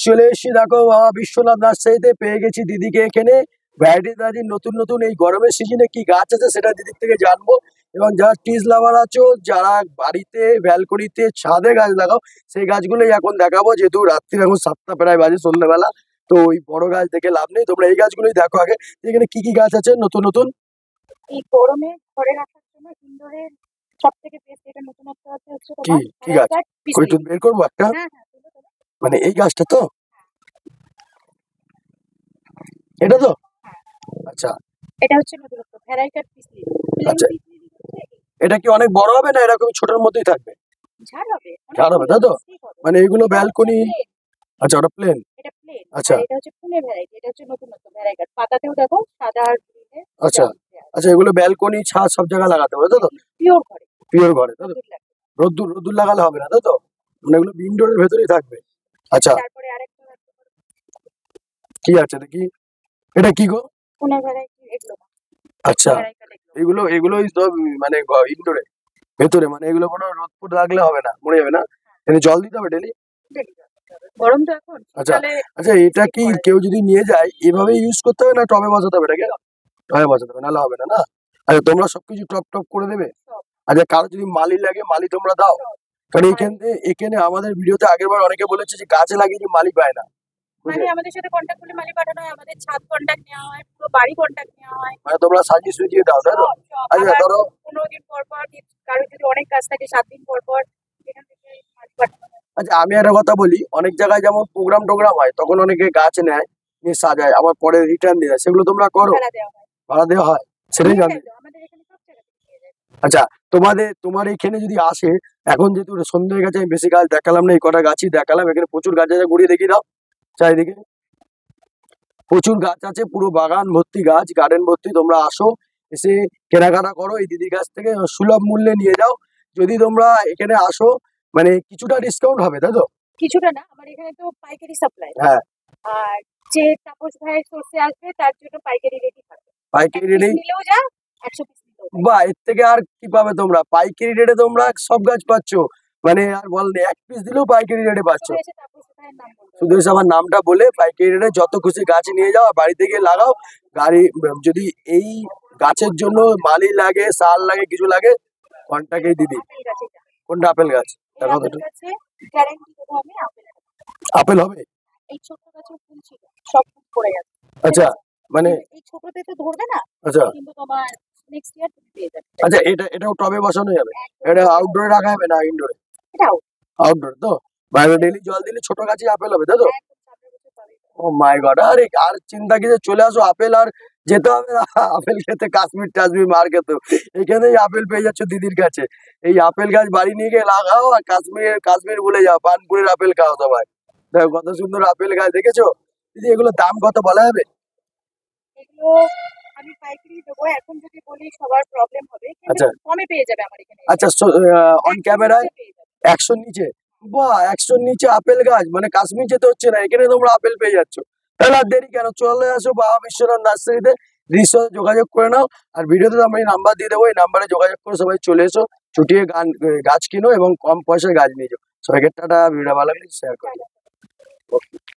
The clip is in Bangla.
চলে এসেছি দেখো বাবা বিশ্বনাথ নার্সারিতে পেয়ে গেছি দিদিকে এখানে ভ্যারাইটি ভ্যারাইটি নতুন নতুন এই গরমের সিজনে কি গাছ আছে সেটা দিদির থেকে জানবো। এবং যারা ট্রিজ লাভার আছো, যারা বাড়িতে ব্যালকনিতে ছাদে গাছ লাগাও, সেই গাছগুলোই এখন দেখাবো। যেহেতু রাত্রি এখন 7টা প্রায় বাজে, সন্ধ্যাবেলা, তো ওই বড় গাছ দেখে লাভ নেই। তোমরা এই গাছগুলোই দেখো আগে, এখানে কি কি গাছ আছে নতুন নতুন। এই গরমে ঘরে রাখার জন্য ইনডোরের সবথেকে বেস্ট যেটা নতুনত্ব আছে হচ্ছে কি তোমার কি গাছ ভ্যারাইগাট কই পিসলি। তুমি বের করবো একটা? হ্যাঁ হ্যাঁ, তুলো তুলো। মানে এই গাছটা তো, এটা তো, হ্যাঁ, আচ্ছা এটা হচ্ছে নতুনত্ব ভ্যারাইগাট পিসলি। প্লেন আচ্ছা, পিসলি হচ্ছে এই এটা কি অনেক বড় হবে না এরকম ছোটর মধ্যেই থাকবে? ঝাড় হবে, ঝাড় হবে অনেকগুলো তাই তো? ঠিক হবে। মানে এগুলো এটা হচ্ছে ব্যালকনি? প্লেন, আচ্ছা ওটা প্লেন। এটা প্লেন। আচ্ছা আর এটা হচ্ছে পুনে ভ্যারাইটি, এটা হচ্ছে নতুনত্ব ভ্যারাইগাট। পাতাতেও দেখো সাদা আর গ্রিনে আচ্ছা আচ্ছা, এগুলো ব্যালকনি ছাদ সব জায়গায় লাগাতে হবে তাই তো? পিওর ঘরে পিওর ঘরে তাই তো? রোদ্দুর লাগবে। রোদ্দুর রোদ্দুর লাগালে হবে না তাই তো? মানে এগুলো ইনডোরের ভেতরেই থাকবে। আচ্ছা, তারপরে আরেকটা রাখতে পারো কি আছে দেখি, এটা কি গো? পুনে ভ্যারাইটি, এগুলো না, আচ্ছা, ভ্যারাইগাট এগুলো। এগুলো এগুলোই তো মানে ইনডোরে ভেতরে, মানে এগুলো কোনো রোদ ফোদ লাগলে হবে না, মরে যাবে না? এনে জল দিতে হবে ডেলি? ডেলি গরম তো এখন, আচ্ছা শীতকালে আচ্ছা, এটা স্কিপ কি করা কেউ যায়। যদি নিয়ে যায় এভাবে ইউজ করতে হবে না টবে বসাতে হবে এটাকে? টবে বসাতে হবে, নাহলে হবে না না? আচ্ছা, তোমরা সবকিছু টপ টপ করে দেবে? সব আচ্ছা, কারো যদি মালি লাগে, মালি তোমরা দাও? সব কারণ আর এখানে এখানে আমাদের ভিডিওতে আগেরবার অনেকে বলেছে যে গাছে লাগিয়ে যে মালি পায় না, মানে বুঝলে? আমাদের সাথে কন্ট্যাক্ট করলে মালি পাঠানো হয়, আমাদের ছাদ কন্ট্যাক্ট নেওয়া হয়, পুরো বাড়ি কন্ট্যাক্ট নেওয়া হয়। মানে তোমরা সাজিয়ে সুজিয়ে দাও তাই তো? সব সব আচ্ছা আবার ধরো, 15 দিন পর পর কারো যদি অনেক কাজ থাকে 7 দিন পর পর এখান থেকে মালি পাঠানো হয়। আচ্ছা আমি একটা কথা বলি, অনেক জায়গায় যেমন প্রোগ্রাম টোগ্রাম হয় তখন অনেকে গাছ নেয়, নিয়ে সাজায়, আবার পরে রিটার্ন দিয়ে দেয়, সেগুলো তোমরা করো? ভাড়া দেওয়া হয়, ভাড়া দেওয়া হয়? সেটাই নিয়ে জানতে। যায় তো আমাদের এখানে সব জায়গা থেকে নিয়ে যায়। আচ্ছা, তোমার এখানে যদি আসে, এখন যেহেতু সন্ধ্যে হয়ে গেছে, আমি বেশি গাছ দেখালাম না, এই কটা গাছই দেখালাম। এখানে প্রচুর গাছ আছে, ঘুরিয়ে দেখিয়ে দাও চারিদিকে। প্রচুর গাছ আছে, পুরো বাগান ভর্তি গাছ, গার্ডেন ভর্তি। তোমরা আসো, এসে কেনাকাটা করো এই দিদির কাছ থেকে, সুলভ মূল্যে নিয়ে যাও। যদি তোমরা এখানে আসো, মানে কিছুটা ডিসকাউন্ট হবে তাই তো? কিছুটা না, আমার এখানে তো পাইকারি সাপ্লাই। হ্যাঁ, আর যে তাপস ভাইয়ের সোর্সে আসবে তার জন্য পাইকারি রেটই থাকবে। এক পাইকারি পিস রেটেই। নিলেও যা, 100 পিস নিলেও তাই। বা এর থেকে আর কি পাবে তোমরা? পাইকারি রেটে তোমরা সব গাছ পাচ্ছ, মানে আর বললে এক পিস দিলেও পাইকারি রেটে পাচ্ছ। শুধু এসে তাপস ভাইয়ের নাম বলবে। শুধু এসে আমার নামটা বলে পাইকারি রেটে যত খুশি গাছ নিয়ে যাও, আর বাড়িতে গিয়ে লাগাও। গাড়ি যদি এই গাছের জন্য মালি লাগে, সার লাগে, কিছু লাগে, কন্টাক্ট এই দিদি। আপেল গাছ এটা, কোনটা আপেল গাছ এই দেখাও তো আপেল একটু। গাছে গ্যারান্টি দেবো আমি আপেল হবে। আপেল হবে? এই ছোট্ট গাছেও ফুল ছিল, সব ফুল পড়ে গেছে। আচ্ছা, মানে এই ছোটতে তো ধরবে না, আচ্ছা কিন্তু তোমার নেক্সট ইয়ার তুমি পেয়ে যাবে। আচ্ছা, এটাও টবে বসানো যাবে? একদম এটা টবে আউটডোরে রাখা যাবে না ইনডোরে? এটাও আউটডোর তো, বাইরে ডেলি জল দিলে ছোট গাছে আপেল হবে তাই তো? একদম সামনের বছর পাবে। ও মাই গড, আরে আর চিন্তা কি যে চলে আসো আপেল, আর যেতে হবে না আপেল খেতে কাশ্মীর টাশ্মীর মার্কেটে। এখানেই আপেল পেয়ে যাচ্ছ দিদির কাছে। এই আপেল গাছ বাড়ি নিয়ে গিয়ে লাগাও, আর কাশ্মীর কাশ্মীর ভুলে যাও, পানপুরের আপেল খাও সবাই। দেখো কত সুন্দর আপেল গাছ, দেখেছো দিদি? এগুলো দাম কত বলা যাবে? এগুলো আমি পাইকারি দেবো, এখন যদি বলি সবার প্রবলেম হবে, কিন্তু আচ্ছা কমে পেয়ে যাবে আমার এখানে। আচ্ছা, অন 100 ক্যামেরায় নিচে পেয়ে যাবে। 100 নিচে? বাহ, 100 নিচে আপেল গাছ, মানে কাশ্মীর যেতে হচ্ছে না, এখানে তোমরা আপেল পেয়ে যাচ্ছ। তাহলে আর দেরি কেন, চলে আসো বাবা বিশ্বনাথ নার্সারিতে, দিদির সাথে যোগাযোগ করে নাও। আর ভিডিওতে তো আমি নাম্বার দিয়ে দেবো, এই নাম্বারে যোগাযোগ করে সবাই চলে এসো, চুটিয়ে গাছ কিনো এবং কম পয়সায় গাছ নিয়ে যাও। সবাইকে টাটা, ভিডিও ভালো লাগলে শেয়ার করো।